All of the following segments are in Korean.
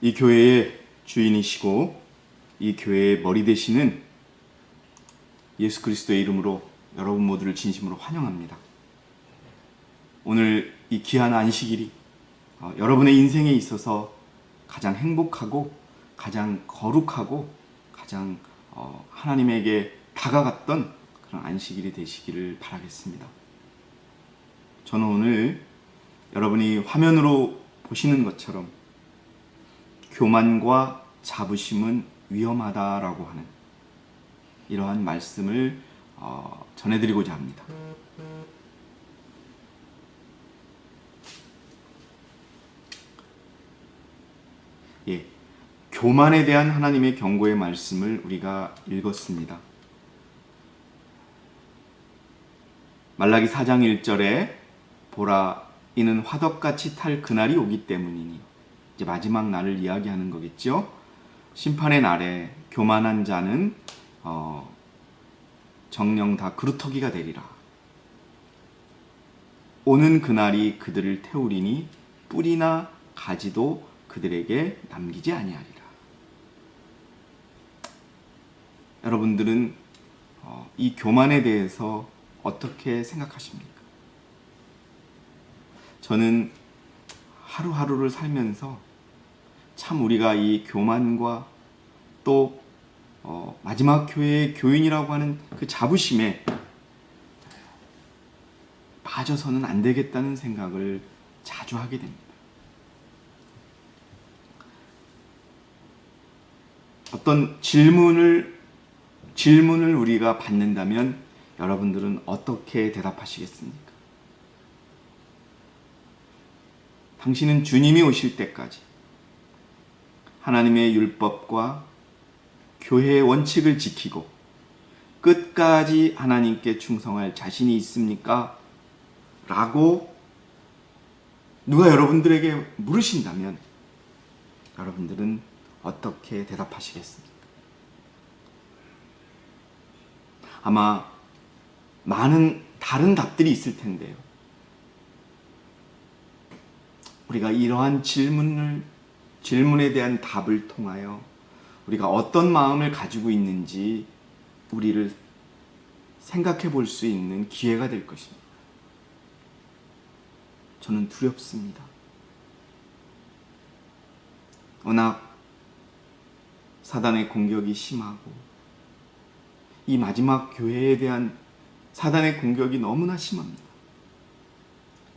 이 교회의 주인이시고 이 교회의 머리 되시는 예수 그리스도의 이름으로 여러분 모두를 진심으로 환영합니다. 오늘 이 귀한 안식일이 여러분의 인생에 있어서 가장 행복하고 가장 거룩하고 가장 하나님에게 다가갔던 그런 안식일이 되시기를 바라겠습니다. 저는 오늘 여러분이 화면으로 보시는 것처럼 교만과 자부심은 위험하다라고 하는 이러한 말씀을 전해드리고자 합니다. 교만에 대한 하나님의 경고의 말씀을 우리가 읽었습니다. 말라기 4장 1절에 보라, 이는 화덕같이 탈 그날이 오기 때문이니, 이제 마지막 날을 이야기하는 거겠죠. 심판의 날에 교만한 자는 정녕 다 그루터기가 되리라. 오는 그날이 그들을 태우리니 뿌리나 가지도 그들에게 남기지 아니하리라. 여러분들은 이 교만에 대해서 어떻게 생각하십니까? 저는 하루하루를 살면서 참 우리가 이 교만과 또 마지막 교회의 교인이라고 하는 그 자부심에 빠져서는 안 되겠다는 생각을 자주 하게 됩니다. 어떤 질문을 우리가 받는다면 여러분들은 어떻게 대답하시겠습니까? 당신은 주님이 오실 때까지 하나님의 율법과 교회의 원칙을 지키고 끝까지 하나님께 충성할 자신이 있습니까? 라고 누가 여러분들에게 물으신다면 여러분들은 어떻게 대답하시겠습니까? 아마 많은 다른 답들이 있을 텐데요. 우리가 이러한 질문에 대한 답을 통하여 우리가 어떤 마음을 가지고 있는지 우리를 생각해 볼 수 있는 기회가 될 것입니다. 저는 두렵습니다. 워낙 사단의 공격이 심하고 이 마지막 교회에 대한 사단의 공격이 너무나 심합니다.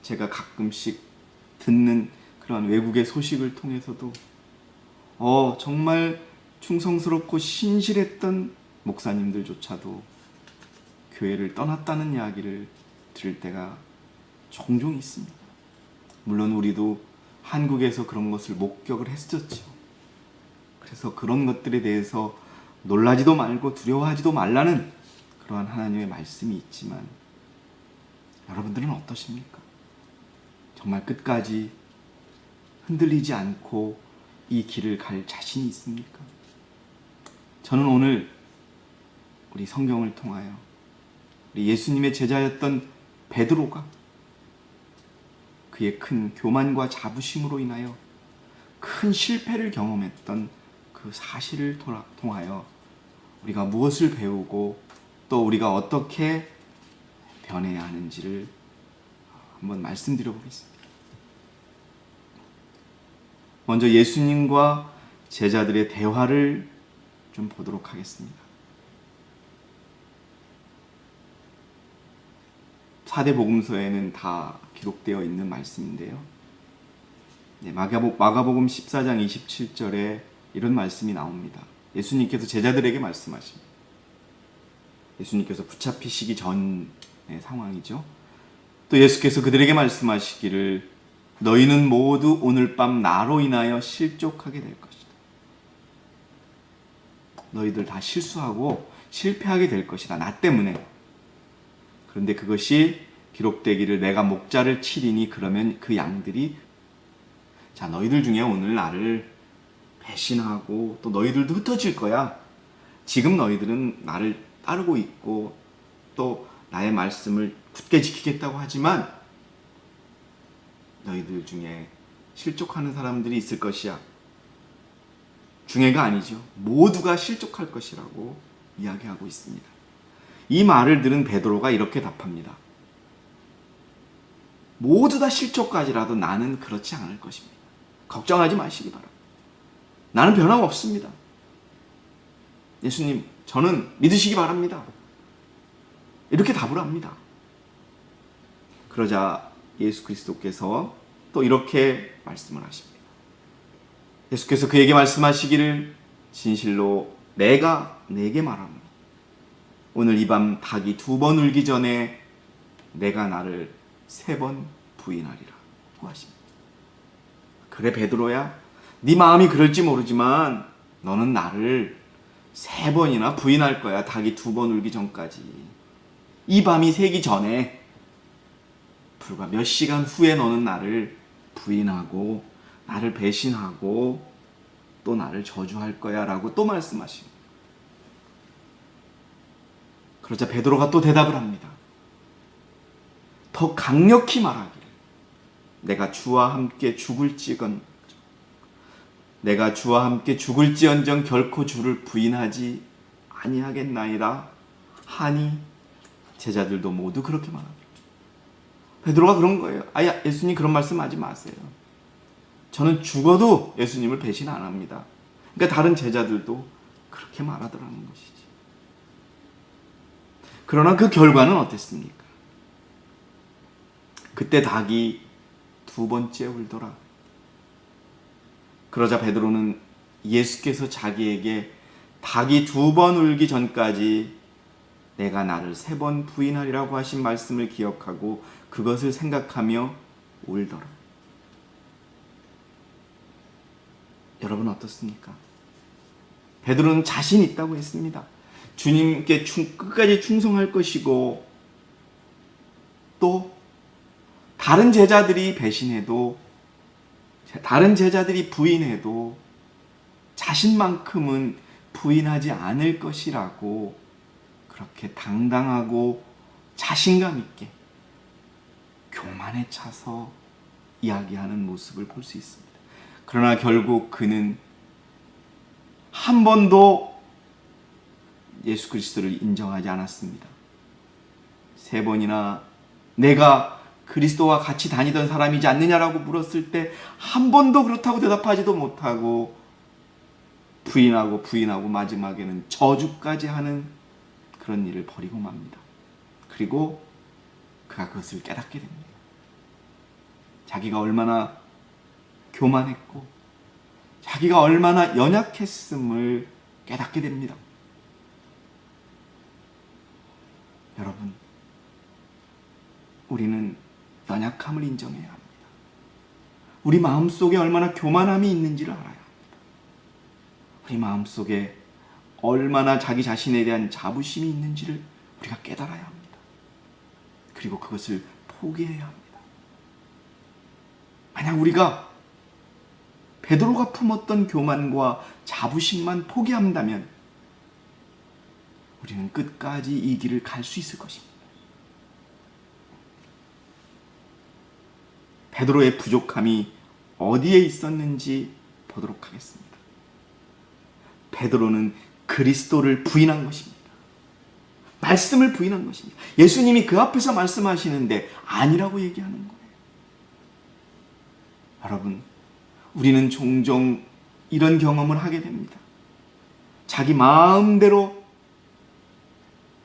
제가 가끔씩 듣는 그런 외국의 소식을 통해서도 정말 충성스럽고 신실했던 목사님들조차도 교회를 떠났다는 이야기를 들을 때가 종종 있습니다. 물론 우리도 한국에서 그런 것을 목격을 했었죠. 그래서 그런 것들에 대해서 놀라지도 말고 두려워하지도 말라는 그러한 하나님의 말씀이 있지만 여러분들은 어떠십니까? 정말 끝까지 흔들리지 않고 이 길을 갈 자신이 있습니까? 저는 오늘 우리 성경을 통하여 우리 예수님의 제자였던 베드로가 그의 큰 교만과 자부심으로 인하여 큰 실패를 경험했던 그 사실을 통하여 우리가 무엇을 배우고 또 우리가 어떻게 변해야 하는지를 한번 말씀드려 보겠습니다. 먼저 예수님과 제자들의 대화를 좀 보도록 하겠습니다. 사대복음서에는 다 기록되어 있는 말씀인데요. 마가복음 14장 27절에 이런 말씀이 나옵니다. 예수님께서 제자들에게 말씀하십니다. 예수님께서 붙잡히시기 전의 상황이죠. 또 예수께서 그들에게 말씀하시기를 너희는 모두 오늘 밤 나로 인하여 실족하게 될 것이다. 너희들 다 실수하고 실패하게 될 것이다. 나 때문에. 그런데 그것이 기록되기를 내가 목자를 치리니 그러면 그 양들이 너희들 중에 오늘 나를 배신하고 또 너희들도 흩어질 거야. 지금 너희들은 나를 따르고 있고 또 나의 말씀을 굳게 지키겠다고 하지만 너희들 중에 실족하는 사람들이 있을 것이야. 중에가 아니죠. 모두가 실족할 것이라고 이야기하고 있습니다. 이 말을 들은 베드로가 이렇게 답합니다. 모두 다 실족까지라도 나는 그렇지 않을 것입니다. 걱정하지 마시기 바랍니다. 나는 변함없습니다. 예수님, 저는 믿으시기 바랍니다. 이렇게 답을 합니다. 그러자 예수 그리스도께서 또 이렇게 말씀을 하십니다. 예수께서 그에게 말씀하시기를 진실로 내가 네게 말하노니 오늘 이 밤 닭이 2번 울기 전에 내가 나를 3번 부인하리라 고 하십니다. 그래 베드로야, 네 마음이 그럴지 모르지만 너는 나를 3번이나 부인할 거야. 닭이 2번 울기 전까지. 이 밤이 새기 전에 불과 몇 시간 후에 너는 나를 부인하고 나를 배신하고 또 나를 저주할 거야 라고 또 말씀하십니다. 그러자 베드로가 또 대답을 합니다. 더 강력히 말하기를 내가 주와 함께 죽을지언정 결코 주를 부인하지 아니하겠나이다 하니 제자들도 모두 그렇게 말합니다. 베드로가 그런 거예요. 예수님 그런 말씀하지 마세요. 저는 죽어도 예수님을 배신 안 합니다. 그러니까 다른 제자들도 그렇게 말하더라는 것이지. 그러나 그 결과는 어땠습니까? 그때 닭이 2번째 울더라. 그러자 베드로는 예수께서 자기에게 닭이 2번 울기 전까지 내가 나를 3번 부인하리라고 하신 말씀을 기억하고 그것을 생각하며 울더라. 여러분 어떻습니까? 베드로는 자신 있다고 했습니다. 주님께 끝까지 충성할 것이고 또 다른 제자들이 배신해도 다른 제자들이 부인해도 자신만큼은 부인하지 않을 것이라고 그렇게 당당하고 자신감 있게 교만에 차서 이야기하는 모습을 볼 수 있습니다. 그러나 결국 그는 한 번도 예수 그리스도를 인정하지 않았습니다. 3번이나 내가 그리스도와 같이 다니던 사람이지 않느냐라고 물었을 때 한 번도 그렇다고 대답하지도 못하고 부인하고 마지막에는 저주까지 하는 그런 일을 벌이고 맙니다. 그리고 그가 그것을 깨닫게 됩니다. 자기가 얼마나 교만했고 자기가 얼마나 연약했음을 깨닫게 됩니다. 여러분, 우리는 연약함을 인정해야 합니다. 우리 마음속에 얼마나 교만함이 있는지를 알아야 합니다. 우리 마음속에 얼마나 자기 자신에 대한 자부심이 있는지를 우리가 깨달아야 합니다. 그리고 그것을 포기해야 합니다. 만약 우리가 베드로가 품었던 교만과 자부심만 포기한다면 우리는 끝까지 이 길을 갈 수 있을 것입니다. 베드로의 부족함이 어디에 있었는지 보도록 하겠습니다. 베드로는 그리스도를 부인한 것입니다. 말씀을 부인한 것입니다. 예수님이 그 앞에서 말씀하시는데 아니라고 얘기하는 거예요. 여러분, 우리는 종종 이런 경험을 하게 됩니다. 자기 마음대로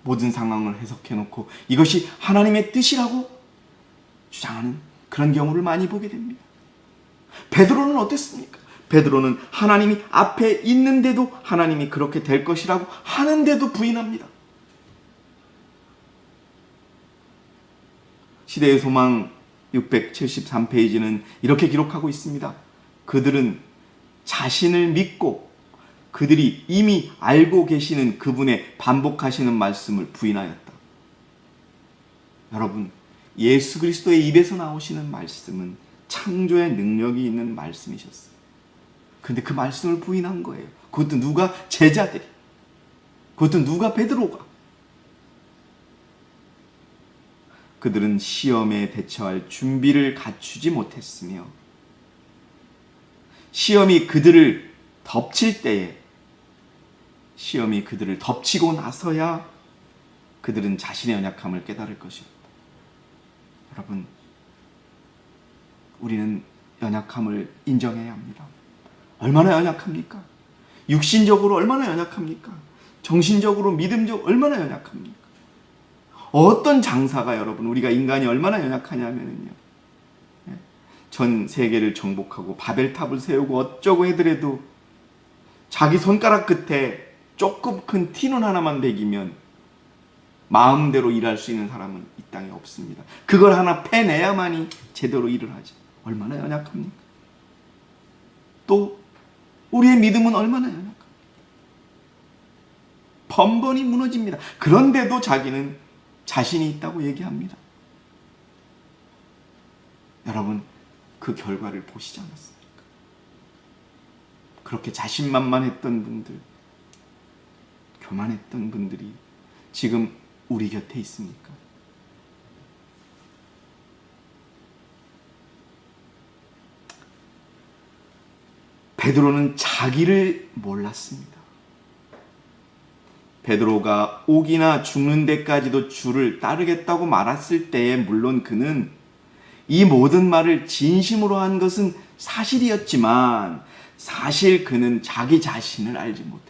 모든 상황을 해석해놓고 이것이 하나님의 뜻이라고 주장하는 그런 경우를 많이 보게 됩니다. 베드로는 어땠습니까? 베드로는 하나님이 앞에 있는데도 하나님이 그렇게 될 것이라고 하는데도 부인합니다. 시대의 소망 673페이지는 이렇게 기록하고 있습니다. 그들은 자신을 믿고 그들이 이미 알고 계시는 그분의 반복하시는 말씀을 부인하였다. 여러분, 예수 그리스도의 입에서 나오시는 말씀은 창조의 능력이 있는 말씀이셨어요. 근데 그 말씀을 부인한 거예요. 그것도 누가? 제자들이. 그것도 누가? 베드로가. 그들은 시험에 대처할 준비를 갖추지 못했으며 시험이 그들을 덮칠 때에 시험이 그들을 덮치고 나서야 그들은 자신의 연약함을 깨달을 것입니다. 여러분, 우리는 연약함을 인정해야 합니다. 얼마나 연약합니까? 육신적으로 얼마나 연약합니까? 정신적으로, 믿음적으로 얼마나 연약합니까? 어떤 장사가 여러분, 우리가 인간이 얼마나 연약하냐면요, 전 세계를 정복하고 바벨탑을 세우고 어쩌고 해더라도 자기 손가락 끝에 조금 큰 티눈 하나만 베기면 마음대로 일할 수 있는 사람은 이 땅에 없습니다. 그걸 하나 패내야만이 제대로 일을 하죠. 얼마나 연약합니까? 또 우리의 믿음은 얼마나 연약합니까? 번번이 무너집니다. 그런데도 자기는 자신이 있다고 얘기합니다. 여러분, 그 결과를 보시지 않았습니까? 그렇게 자신만만했던 분들, 교만했던 분들이 지금 우리 곁에 있습니까? 베드로는 자기를 몰랐습니다. 베드로가 옥이나 죽는 데까지도 주를 따르겠다고 말했을 때에 물론 그는 이 모든 말을 진심으로 한 것은 사실이었지만 사실 그는 자기 자신을 알지 못했다.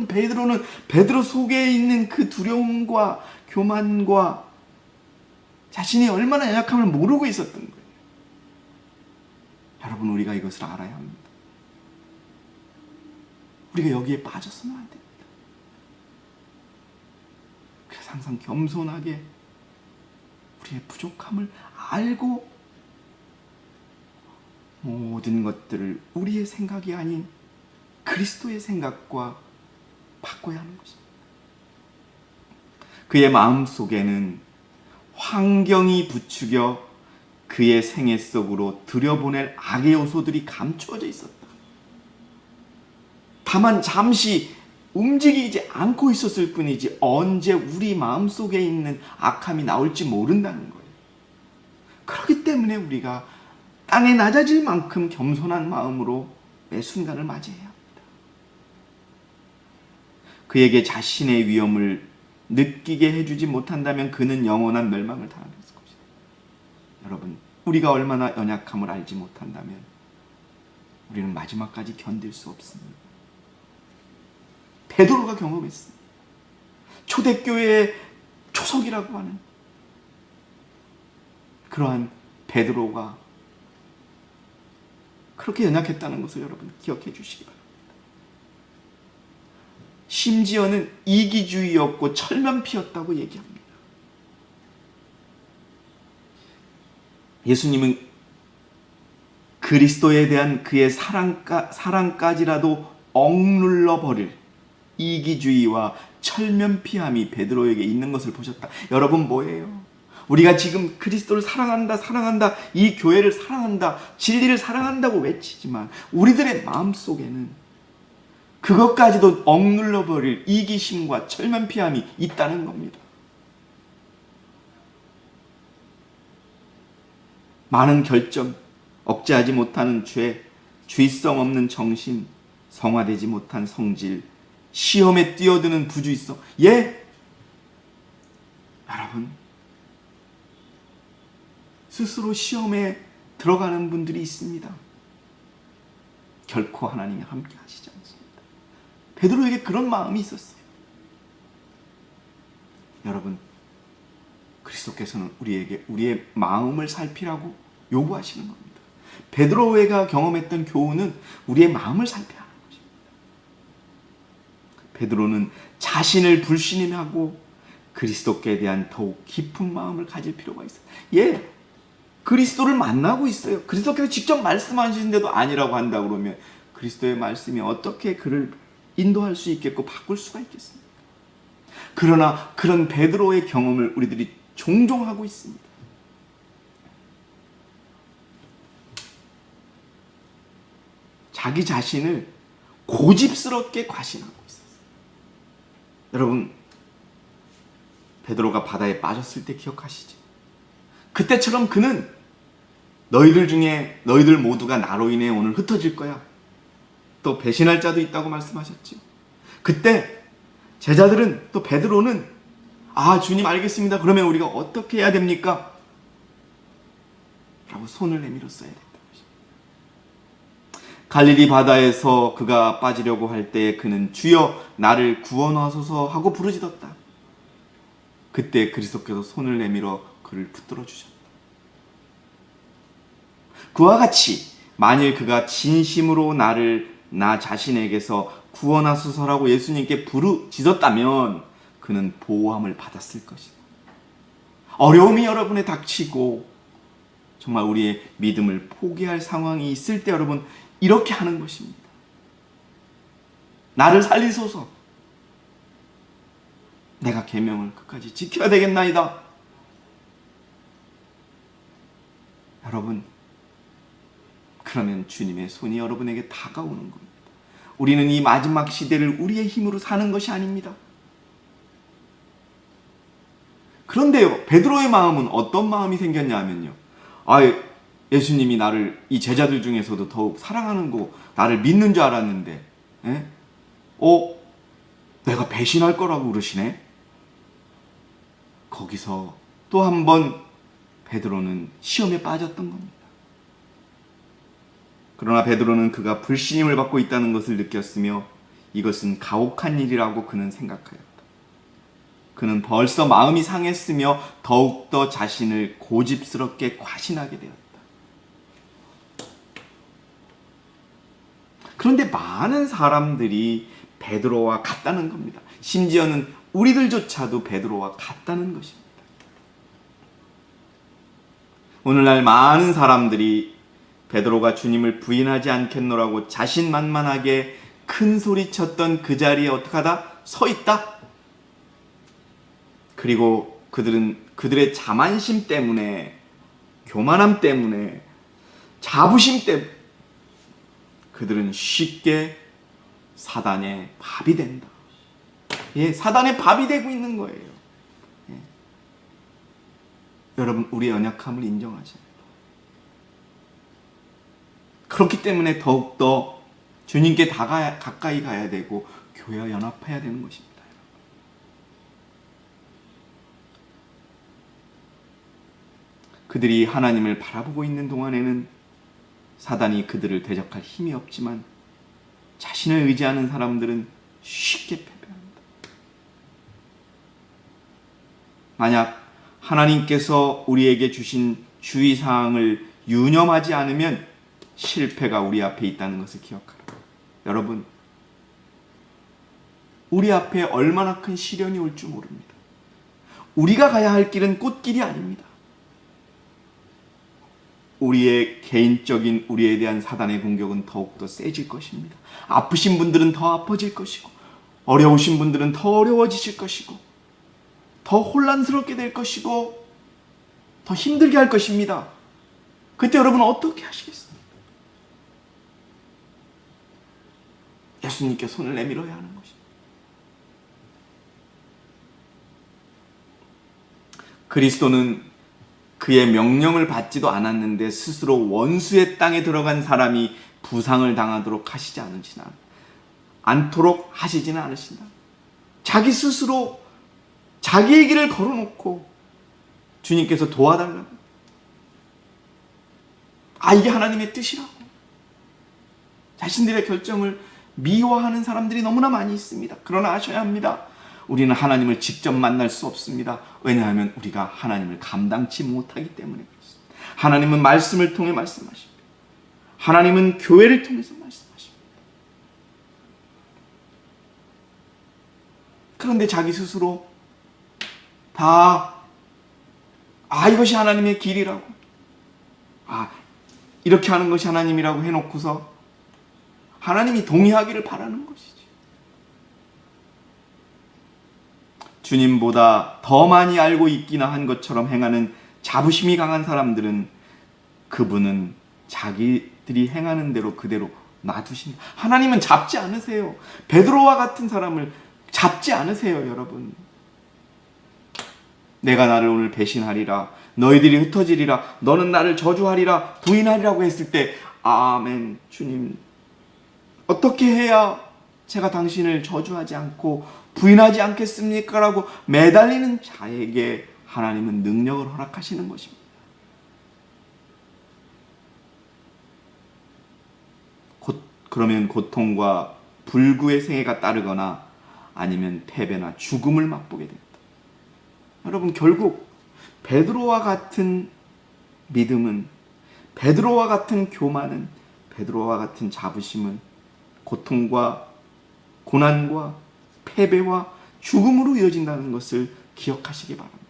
베드로는 베드로 속에 있는 그 두려움과 교만과 자신이 얼마나 연약함을 모르고 있었던 거예요. 여러분, 우리가 이것을 알아야 합니다. 우리가 여기에 빠져서는 안 됩니다. 그래서 항상 겸손하게 우리의 부족함을 알고 모든 것들을 우리의 생각이 아닌 그리스도의 생각과 바꿔야 하는 것입니다. 그의 마음속에는 환경이 부추겨 그의 생애 속으로 들여보낼 악의 요소들이 감추어져 있었다. 다만 잠시 움직이지 않고 있었을 뿐이지 언제 우리 마음속에 있는 악함이 나올지 모른다는 거예요. 그렇기 때문에 우리가 땅에 낮아질 만큼 겸손한 마음으로 매 순간을 맞이해야 합니다. 그에게 자신의 위험을 느끼게 해주지 못한다면 그는 영원한 멸망을 당할 것입니다. 여러분, 우리가 얼마나 연약함을 알지 못한다면 우리는 마지막까지 견딜 수 없습니다. 베드로가 경험했습니다. 초대교회의 초석이라고 하는 그러한 베드로가 그렇게 연약했다는 것을 여러분 기억해 주시기 바랍니다. 심지어는 이기주의였고 철면피였다고 얘기합니다. 예수님은 그리스도에 대한 그의 사랑까지라도 억눌러 버릴 이기주의와 철면피함이 베드로에게 있는 것을 보셨다. 여러분, 뭐예요? 우리가 지금 그리스도를 사랑한다, 이 교회를 사랑한다, 진리를 사랑한다고 외치지만 우리들의 마음속에는 그것까지도 억눌러 버릴 이기심과 철면피함이 있다는 겁니다. 많은 결점, 억제하지 못하는 죄, 주의성 없는 정신, 성화되지 못한 성질, 시험에 뛰어드는 부주의성. 여러분, 스스로 시험에 들어가는 분들이 있습니다. 결코 하나님이 함께 하시지 않습니다. 베드로에게 그런 마음이 있었어요. 여러분, 그리스도께서는 우리에게 우리의 마음을 살피라고 요구하시는 겁니다. 베드로가 경험했던 교훈은 우리의 마음을 살펴야 하는 것입니다. 베드로는 자신을 불신임하고 그리스도께 대한 더욱 깊은 마음을 가질 필요가 있어요. 그리스도를 만나고 있어요. 그리스도께서 직접 말씀하시는데도 아니라고 한다 그러면 그리스도의 말씀이 어떻게 그를 인도할 수 있겠고 바꿀 수가 있겠습니까? 그러나 그런 베드로의 경험을 우리들이 종종 하고 있습니다. 자기 자신을 고집스럽게 과신하고 있었어요. 여러분, 베드로가 바다에 빠졌을 때 기억하시죠? 그때처럼 그는 너희들 중에 너희들 모두가 나로 인해 오늘 흩어질 거야. 또 배신할 자도 있다고 말씀하셨죠. 그때 제자들은, 또 베드로는 주님 알겠습니다. 그러면 우리가 어떻게 해야 됩니까? 라고 손을 내밀었어야 된다. 갈릴리 바다에서 그가 빠지려고 할 때 그는 주여 나를 구원하소서 하고 부르짖었다. 그때 그리스도께서 손을 내밀어 그를 붙들어 주셨다. 그와 같이 만일 그가 진심으로 나 자신에게서 구원하소서라고 예수님께 부르짖었다면 그는 보호함을 받았을 것이다. 어려움이 여러분에 닥치고 정말 우리의 믿음을 포기할 상황이 있을 때 여러분 이렇게 하는 것입니다. 나를 살리소서. 내가 계명을 끝까지 지켜야 되겠나이다. 여러분, 그러면 주님의 손이 여러분에게 다가오는 겁니다. 우리는 이 마지막 시대를 우리의 힘으로 사는 것이 아닙니다. 그런데요, 베드로의 마음은 어떤 마음이 생겼냐 하면요. 예수님이 나를 이 제자들 중에서도 더욱 사랑하는 거, 나를 믿는 줄 알았는데, 내가 배신할 거라고 그러시네? 거기서 또 한 번 베드로는 시험에 빠졌던 겁니다. 그러나 베드로는 그가 불신임을 받고 있다는 것을 느꼈으며 이것은 가혹한 일이라고 그는 생각하였다. 그는 벌써 마음이 상했으며 더욱더 자신을 고집스럽게 과신하게 되었다. 그런데 많은 사람들이 베드로와 같다는 겁니다. 심지어는 우리들조차도 베드로와 같다는 것입니다. 오늘날 많은 사람들이 베드로가 주님을 부인하지 않겠노라고 자신만만하게 큰 소리 쳤던 그 자리에 어떻게 하다? 서 있다. 그리고 그들은 그들의 자만심 때문에, 교만함 때문에, 자부심 때문에 그들은 쉽게 사단의 밥이 된다. 사단의 밥이 되고 있는 거예요. 여러분, 우리의 연약함을 인정하셔야 돼요. 그렇기 때문에 더욱더 주님께 가까이 가야 되고 교회와 연합해야 되는 것입니다. 그들이 하나님을 바라보고 있는 동안에는 사단이 그들을 대적할 힘이 없지만 자신을 의지하는 사람들은 쉽게 패배합니다. 만약 하나님께서 우리에게 주신 주의사항을 유념하지 않으면 실패가 우리 앞에 있다는 것을 기억하라. 여러분, 우리 앞에 얼마나 큰 시련이 올 줄 모릅니다. 우리가 가야 할 길은 꽃길이 아닙니다. 우리의 개인적인 우리에 대한 사단의 공격은 더욱더 세질 것입니다. 아프신 분들은 더 아파질 것이고, 어려우신 분들은 더 어려워지실 것이고, 더 혼란스럽게 될 것이고, 더 힘들게 할 것입니다. 그때 여러분은 어떻게 하시겠습니까? 예수님께 손을 내밀어야 하는 것입니다. 그리스도는 그의 명령을 받지도 않았는데 스스로 원수의 땅에 들어간 사람이 부상을 당하도록 하시지 않도록 하시지는 않으신다. 자기 스스로 자기의 길을 걸어놓고 주님께서 도와달라고. 이게 하나님의 뜻이라고. 자신들의 결정을 미워하는 사람들이 너무나 많이 있습니다. 그러나 아셔야 합니다. 우리는 하나님을 직접 만날 수 없습니다. 왜냐하면 우리가 하나님을 감당치 못하기 때문에 그렇습니다. 하나님은 말씀을 통해 말씀하십니다. 하나님은 교회를 통해서 말씀하십니다. 그런데 자기 스스로 다 이것이 하나님의 길이라고, 이렇게 하는 것이 하나님이라고 해놓고서 하나님이 동의하기를 바라는 것이지. 주님보다 더 많이 알고 있기나 한 것처럼 행하는 자부심이 강한 사람들은 그분은 자기들이 행하는 대로 그대로 놔두십니다. 하나님은 잡지 않으세요. 베드로와 같은 사람을 잡지 않으세요, 여러분. 내가 나를 오늘 배신하리라, 너희들이 흩어지리라. 너는 나를 저주하리라. 부인하리라고 했을 때 아멘, 주님, 어떻게 해야 제가 당신을 저주하지 않고 부인하지 않겠습니까? 라고 매달리는 자에게 하나님은 능력을 허락하시는 것입니다. 그러면 고통과 불구의 생애가 따르거나 아니면 패배나 죽음을 맛보게 됩니다. 여러분, 결국 베드로와 같은 믿음은, 베드로와 같은 교만은, 베드로와 같은 자부심은 고통과 고난과 패배와 죽음으로 이어진다는 것을 기억하시기 바랍니다.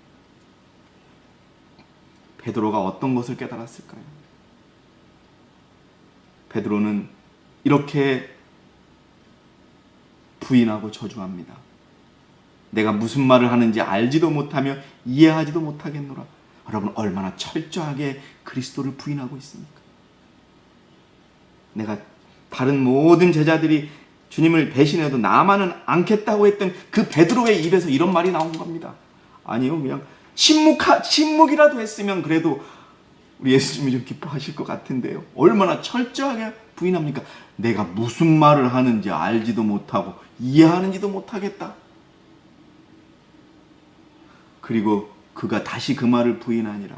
베드로가 어떤 것을 깨달았을까요? 베드로는 이렇게 부인하고 저주합니다. 내가 무슨 말을 하는지 알지도 못하며 이해하지도 못하겠노라. 여러분, 얼마나 철저하게 그리스도를 부인하고 있습니까? 내가 다른 모든 제자들이 주님을 배신해도 나만은 않겠다고 했던 그 베드로의 입에서 이런 말이 나온 겁니다. 아니요, 그냥 침묵이라도 했으면 그래도 우리 예수님이 좀 기뻐하실 것 같은데요. 얼마나 철저하게 부인합니까? 내가 무슨 말을 하는지 알지도 못하고 이해하는지도 못하겠다. 그리고 그가 다시 그 말을 부인하니라.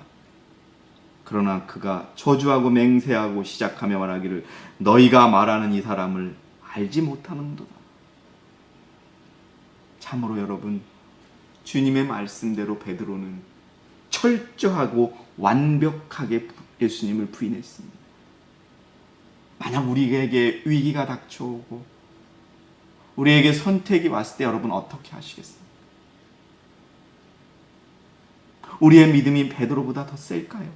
그러나 그가 저주하고 맹세하고 시작하며 말하기를 너희가 말하는 이 사람을 알지 못하는도다. 참으로 여러분, 주님의 말씀대로 베드로는 철저하고 완벽하게 예수님을 부인했습니다. 만약 우리에게 위기가 닥쳐오고 우리에게 선택이 왔을 때 여러분 어떻게 하시겠습니까? 우리의 믿음이 베드로보다 더 셀까요?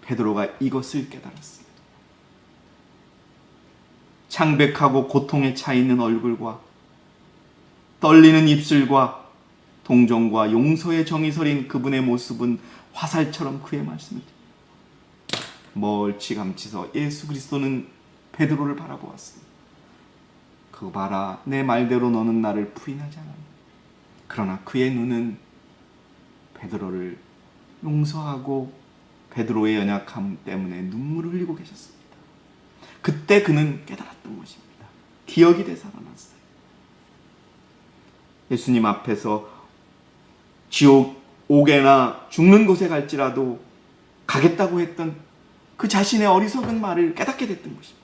베드로가 이것을 깨달았습니다. 창백하고 고통에 차 있는 얼굴과 떨리는 입술과 동정과 용서의 정이 서린 그분의 모습은 화살처럼 그의 말씀을 멀찌감치서 예수 그리스도는 베드로를 바라보았습니다. 그거 봐라, 내 말대로 너는 나를 부인하지 않았나. 그러나 그의 눈은 베드로를 용서하고 베드로의 연약함 때문에 눈물을 흘리고 계셨습니다. 그때 그는 깨달았던 것입니다. 기억이 되살아났어요. 예수님 앞에서 지옥에나 죽는 곳에 갈지라도 가겠다고 했던 그 자신의 어리석은 말을 깨닫게 됐던 것입니다.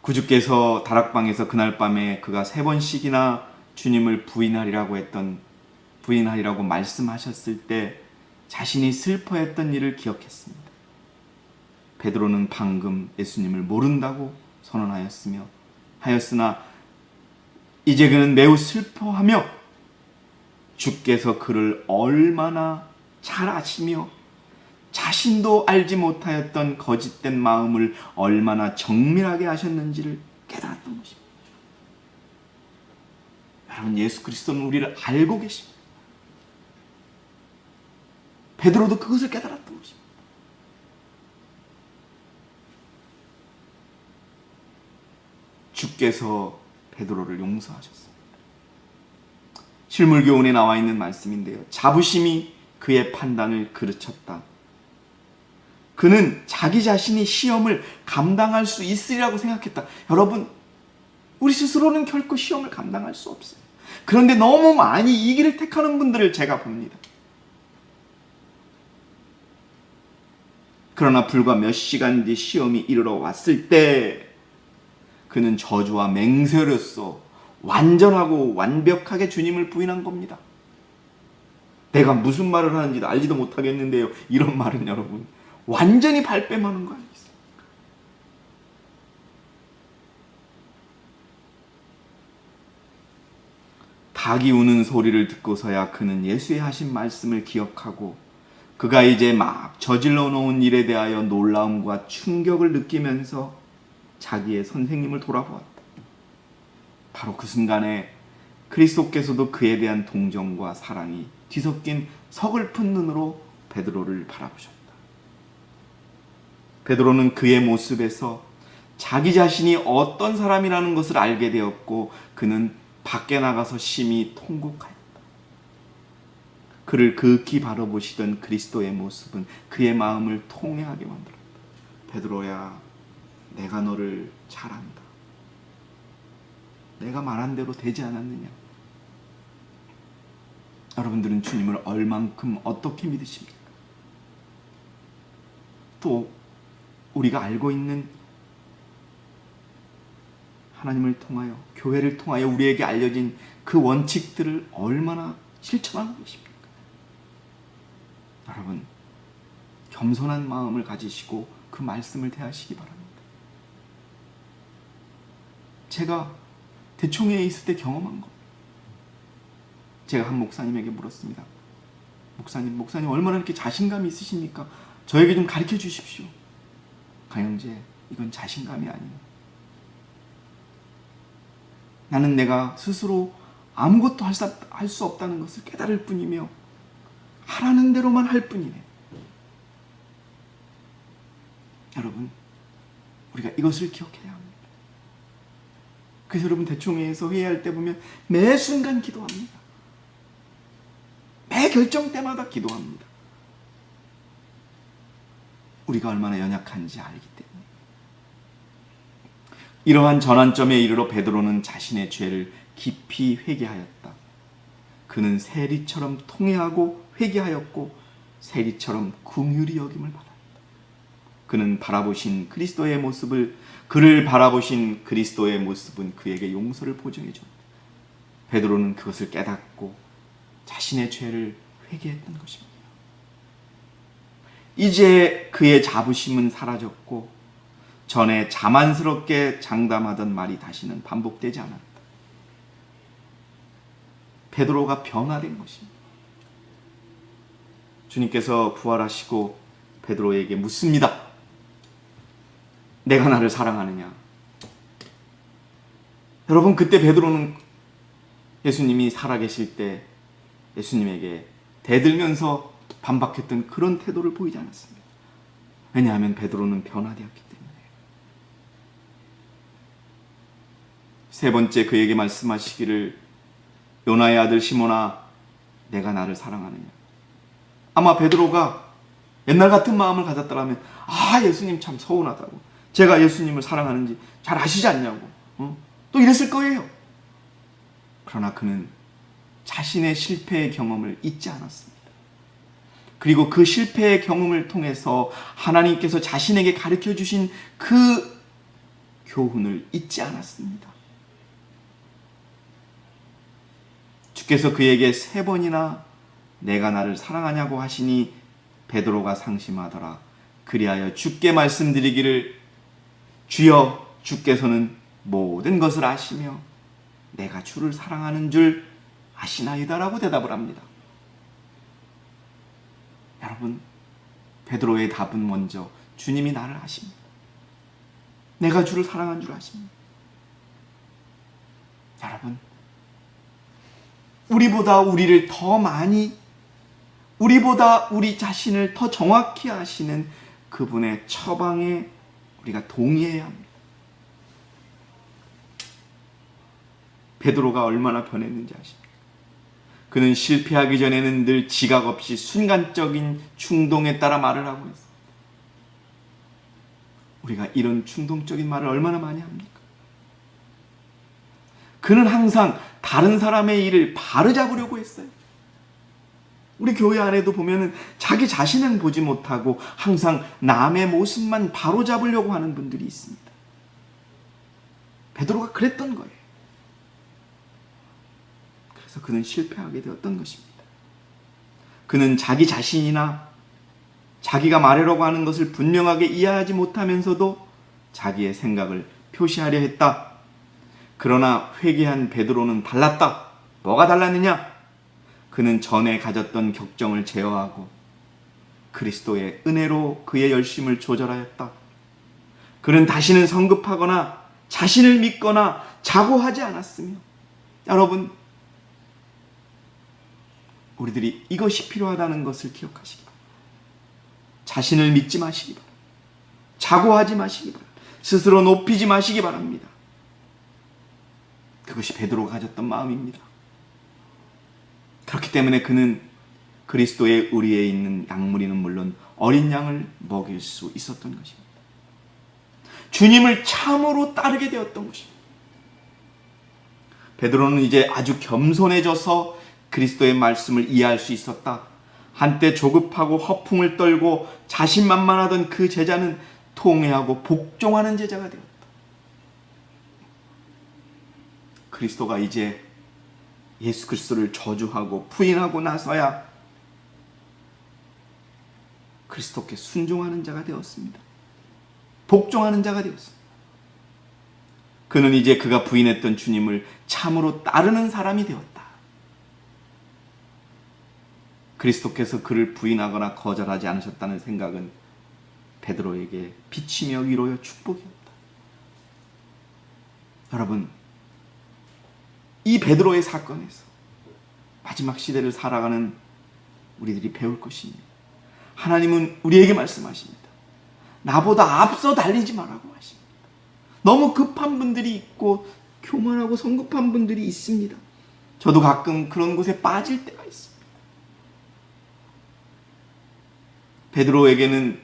구주께서 다락방에서 그날 밤에 그가 3번씩이나 주님을 부인하리라고 말씀하셨을 때 자신이 슬퍼했던 일을 기억했습니다. 베드로는 방금 예수님을 모른다고 하였으나 이제 그는 매우 슬퍼하며 주께서 그를 얼마나 잘 아시며 자신도 알지 못하였던 거짓된 마음을 얼마나 정밀하게 아셨는지를 깨달았던 것입니다. 여러분, 예수 그리스도는 우리를 알고 계십니다. 베드로도 그것을 깨달았던 것입니다. 주께서 베드로를 용서하셨습니다. 실물교훈에 나와 있는 말씀인데요. 자부심이 그의 판단을 그르쳤다. 그는 자기 자신이 시험을 감당할 수 있으리라고 생각했다. 여러분, 우리 스스로는 결코 시험을 감당할 수 없어요. 그런데 너무 많이 이 길을 택하는 분들을 제가 봅니다. 그러나 불과 몇 시간 뒤 시험이 이르러 왔을 때 그는 저주와 맹세로서 완전하고 완벽하게 주님을 부인한 겁니다. 내가 무슨 말을 하는지도 알지도 못하겠는데요. 이런 말은 여러분 완전히 발뺌하는 거 아니겠습니까? 닭이 우는 소리를 듣고서야 그는 예수의 하신 말씀을 기억하고 그가 이제 막 저질러 놓은 일에 대하여 놀라움과 충격을 느끼면서 자기의 선생님을 돌아보았다. 바로 그 순간에 그리스도께서도 그에 대한 동정과 사랑이 뒤섞인 서글픈 눈으로 베드로를 바라보셨다. 베드로는 그의 모습에서 자기 자신이 어떤 사람이라는 것을 알게 되었고 그는 밖에 나가서 심히 통곡하였다. 그를 극히 바라보시던 그리스도의 모습은 그의 마음을 통회하게 만들었다. 베드로야, 내가 너를 잘 안다. 내가 말한 대로 되지 않았느냐? 여러분들은 주님을 얼만큼 어떻게 믿으십니까? 또 우리가 알고 있는 하나님을 통하여, 교회를 통하여 우리에게 알려진 그 원칙들을 얼마나 실천하고 계십니까? 여러분, 겸손한 마음을 가지시고 그 말씀을 대하시기 바랍니다. 제가 대총회에 있을 때 경험한 것, 제가 한 목사님에게 물었습니다. 목사님 얼마나 이렇게 자신감이 있으십니까? 저에게 좀 가르쳐 주십시오. 강영재, 이건 자신감이 아니에요. 나는 내가 스스로 아무것도 할 수 없다는 것을 깨달을 뿐이며 하라는 대로만 할 뿐이네. 여러분, 우리가 이것을 기억해야 합니다. 그래서 여러분, 대총회에서 회의할 때 보면 매 순간 기도합니다. 매 결정 때마다 기도합니다. 우리가 얼마나 연약한지 알기 때문에. 이러한 전환점에 이르러 베드로는 자신의 죄를 깊이 회개하였다. 그는 세리처럼 통회하고 회개하였고 세리처럼 긍휼히 여김을 받았다. 그를 바라보신 그리스도의 모습은 그에게 용서를 보증해 줬다. 베드로는 그것을 깨닫고 자신의 죄를 회개했던 것입니다. 이제 그의 자부심은 사라졌고 전에 자만스럽게 장담하던 말이 다시는 반복되지 않았다. 베드로가 변화된 것입니다. 주님께서 부활하시고 베드로에게 묻습니다. 내가 나를 사랑하느냐? 여러분, 그때 베드로는 예수님이 살아계실 때 예수님에게 대들면서 반박했던 그런 태도를 보이지 않았습니다. 왜냐하면 베드로는 변화되었기 때문에. 세 번째, 그에게 말씀하시기를, 요나의 아들 시몬아, 내가 나를 사랑하느냐? 아마 베드로가 옛날 같은 마음을 가졌더라면, 예수님 참 서운하다고, 제가 예수님을 사랑하는지 잘 아시지 않냐고, 또 이랬을 거예요. 그러나 그는 자신의 실패의 경험을 잊지 않았습니다. 그리고 그 실패의 경험을 통해서 하나님께서 자신에게 가르쳐 주신 그 교훈을 잊지 않았습니다. 주께서 그에게 3번이나 내가 나를 사랑하냐고 하시니 베드로가 상심하더라. 그리하여 주께 말씀드리기를, 주여, 주께서는 모든 것을 아시며 내가 주를 사랑하는 줄 아시나이다라고 대답을 합니다. 여러분, 베드로의 답은 먼저 주님이 나를 아십니다. 내가 주를 사랑한 줄 아십니다. 여러분, 우리보다 우리를 더 많이, 우리보다 우리 자신을 더 정확히 아시는 그분의 처방에 우리가 동의해야 합니다. 베드로가 얼마나 변했는지 아십니까? 그는 실패하기 전에는 늘 지각 없이 순간적인 충동에 따라 말을 하고 있습니다. 우리가 이런 충동적인 말을 얼마나 많이 합니까? 그는 항상 다른 사람의 일을 바로잡으려고 했어요. 우리 교회 안에도 보면은 자기 자신은 보지 못하고 항상 남의 모습만 바로잡으려고 하는 분들이 있습니다. 베드로가 그랬던 거예요. 그래서 그는 실패하게 되었던 것입니다. 그는 자기 자신이나 자기가 말하려고 하는 것을 분명하게 이해하지 못하면서도 자기의 생각을 표시하려 했다. 그러나 회개한 베드로는 달랐다. 뭐가 달랐느냐? 그는 전에 가졌던 격정을 제어하고 그리스도의 은혜로 그의 열심을 조절하였다. 그는 다시는 성급하거나 자신을 믿거나 자고하지 않았으며, 여러분, 우리들이 이것이 필요하다는 것을 기억하시기 바랍니다. 자신을 믿지 마시기 바랍니다. 자고하지 마시기 바랍니다. 스스로 높이지 마시기 바랍니다. 그것이 베드로가 가졌던 마음입니다. 그렇기 때문에 그는 그리스도의 의리에 있는 양무리는 물론 어린 양을 먹일 수 있었던 것입니다. 주님을 참으로 따르게 되었던 것입니다. 베드로는 이제 아주 겸손해져서 그리스도의 말씀을 이해할 수 있었다. 한때 조급하고 허풍을 떨고 자신만만하던 그 제자는 통회하고 복종하는 제자가 되었다. 그리스도가 이제 예수 그리스도를 저주하고 부인하고 나서야 그리스도께 순종하는 자가 되었습니다. 복종하는 자가 되었습니다. 그는 이제 그가 부인했던 주님을 참으로 따르는 사람이 되었다. 그리스도께서 그를 부인하거나 거절하지 않으셨다는 생각은 베드로에게 빛이며 위로여 축복이었다. 여러분, 이 베드로의 사건에서 마지막 시대를 살아가는 우리들이 배울 것입니다. 하나님은 우리에게 말씀하십니다. 나보다 앞서 달리지 말라고 하십니다. 너무 급한 분들이 있고 교만하고 성급한 분들이 있습니다. 저도 가끔 그런 곳에 빠질 때가 있습니다. 베드로에게는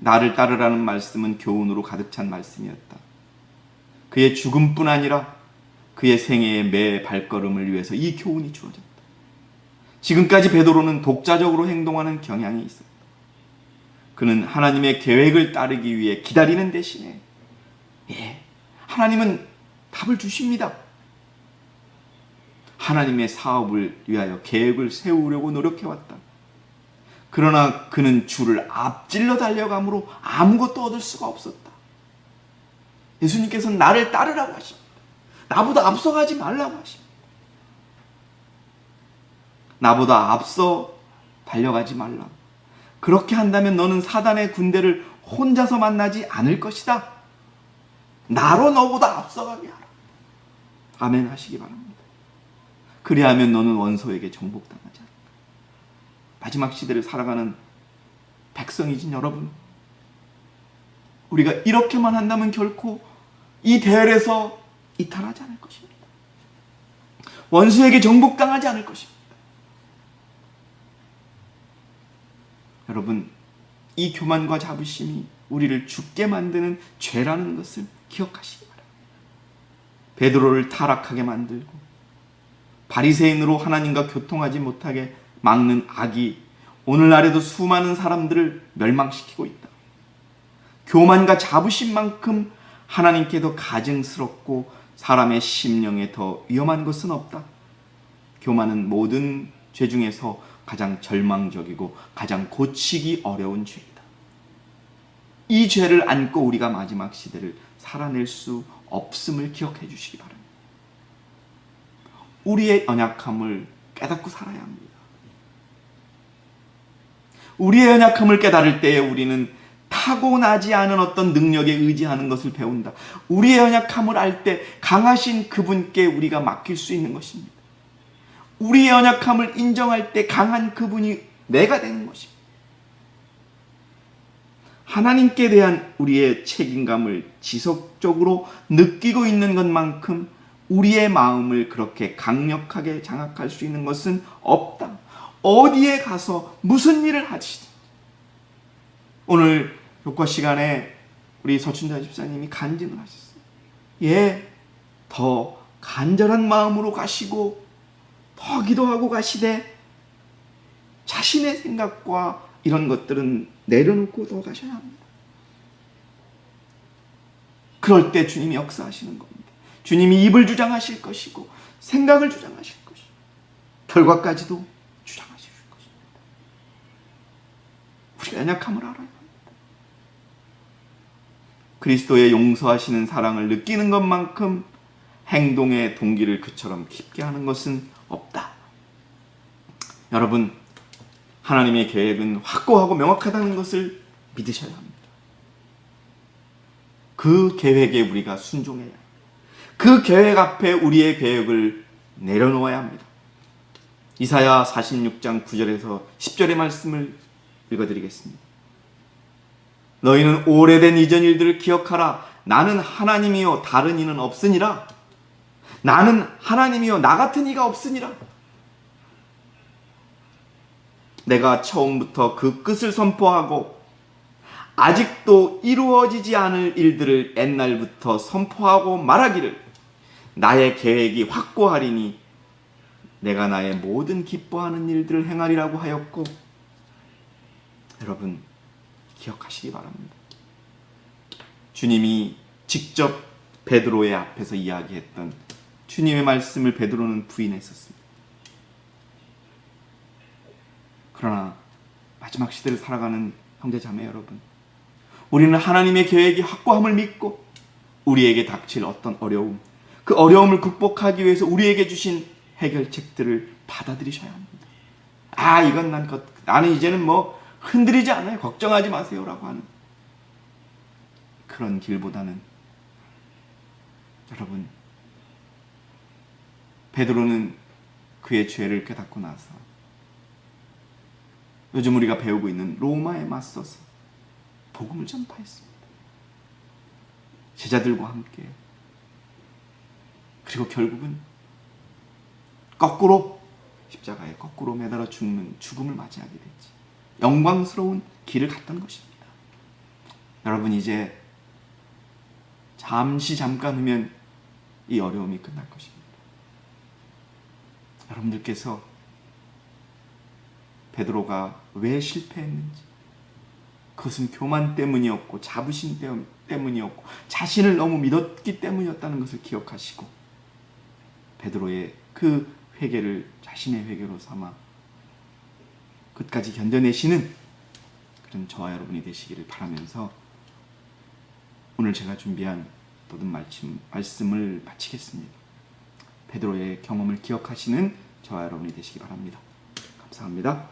나를 따르라는 말씀은 교훈으로 가득 찬 말씀이었다. 그의 죽음뿐 아니라 그의 생애의 매 발걸음을 위해서 이 교훈이 주어졌다. 지금까지 베드로는 독자적으로 행동하는 경향이 있었다. 그는 하나님의 계획을 따르기 위해 기다리는 대신에 하나님은 답을 주십니다. 하나님의 사업을 위하여 계획을 세우려고 노력해왔다. 그러나 그는 주를 앞질러 달려가므로 아무것도 얻을 수가 없었다. 예수님께서는 나를 따르라고 하십니다. 나보다 앞서가지 말라고 하십니다. 나보다 앞서 달려가지 말라. 그렇게 한다면 너는 사단의 군대를 혼자서 만나지 않을 것이다. 나로 너보다 앞서가게 하라. 아멘 하시기 바랍니다. 그리하면 너는 원소에게 정복당하지 않을까. 마지막 시대를 살아가는 백성이진 여러분, 우리가 이렇게만 한다면 결코 이 대열에서 이탈하지 않을 것입니다. 원수에게 정복당하지 않을 것입니다. 여러분, 이 교만과 자부심이 우리를 죽게 만드는 죄라는 것을 기억하시기 바랍니다. 베드로를 타락하게 만들고 바리새인으로 하나님과 교통하지 못하게 막는 악이 오늘날에도 수많은 사람들을 멸망시키고 있다. 교만과 자부심만큼 하나님께도 가증스럽고 사람의 심령에 더 위험한 것은 없다. 교만은 모든 죄 중에서 가장 절망적이고 가장 고치기 어려운 죄이다. 이 죄를 안고 우리가 마지막 시대를 살아낼 수 없음을 기억해 주시기 바랍니다. 우리의 연약함을 깨닫고 살아야 합니다. 우리의 연약함을 깨달을 때에 우리는 타고나지 않은 어떤 능력에 의지하는 것을 배운다. 우리의 연약함을 알 때 강하신 그분께 우리가 맡길 수 있는 것입니다. 우리의 연약함을 인정할 때 강한 그분이 내가 되는 것입니다. 하나님께 대한 우리의 책임감을 지속적으로 느끼고 있는 것만큼 우리의 마음을 그렇게 강력하게 장악할 수 있는 것은 없다. 어디에 가서 무슨 일을 하시든. 오늘 교과 시간에 우리 서춘자 집사님이 간증을 하셨어요. 더 간절한 마음으로 가시고 더 기도하고 가시되 자신의 생각과 이런 것들은 내려놓고 더 가셔야 합니다. 그럴 때 주님이 역사하시는 겁니다. 주님이 입을 주장하실 것이고 생각을 주장하실 것이고 결과까지도 주장하실 것입니다. 우리가 연약함을 알아야 합니다. 그리스도의 용서하시는 사랑을 느끼는 것만큼 행동의 동기를 그처럼 깊게 하는 것은 없다. 여러분, 하나님의 계획은 확고하고 명확하다는 것을 믿으셔야 합니다. 그 계획에 우리가 순종해야 합니다. 그 계획 앞에 우리의 계획을 내려놓아야 합니다. 이사야 46장 9절에서 10절의 말씀을 읽어드리겠습니다. 너희는 오래된 이전 일들을 기억하라. 나는 하나님이요 다른 이는 없으니라. 나는 하나님이여 나 같은 이가 없으니라. 내가 처음부터 그 끝을 선포하고 아직도 이루어지지 않을 일들을 옛날부터 선포하고 말하기를 나의 계획이 확고하리니 내가 나의 모든 기뻐하는 일들을 행하리라고 하였고, 여러분 기억하시기 바랍니다. 주님이 직접 베드로의 앞에서 이야기했던 주님의 말씀을 베드로는 부인했었습니다. 그러나 마지막 시대를 살아가는 형제자매 여러분, 우리는 하나님의 계획이 확고함을 믿고 우리에게 닥칠 어떤 어려움, 그 어려움을 극복하기 위해서 우리에게 주신 해결책들을 받아들이셔야 합니다. 이건 나는 이제는 흔들리지 않아요, 걱정하지 마세요 라고 하는 그런 길보다는, 여러분, 베드로는 그의 죄를 깨닫고 나서 요즘 우리가 배우고 있는 로마에 맞서서 복음을 전파했습니다. 제자들과 함께. 그리고 결국은 거꾸로 십자가에 거꾸로 매달아 죽는 죽음을 맞이하게 됐지. 영광스러운 길을 갔던 것입니다. 여러분, 이제 잠깐 후면 이 어려움이 끝날 것입니다. 여러분들께서 베드로가 왜 실패했는지, 그것은 교만 때문이었고 자부심 때문이었고 자신을 너무 믿었기 때문이었다는 것을 기억하시고 베드로의 그 회개를 자신의 회개로 삼아 끝까지 견뎌내시는 그런 저와 여러분이 되시기를 바라면서 오늘 제가 준비한 모든 말씀을 마치겠습니다. 베드로의 경험을 기억하시는 저와 여러분이 되시기 바랍니다. 감사합니다.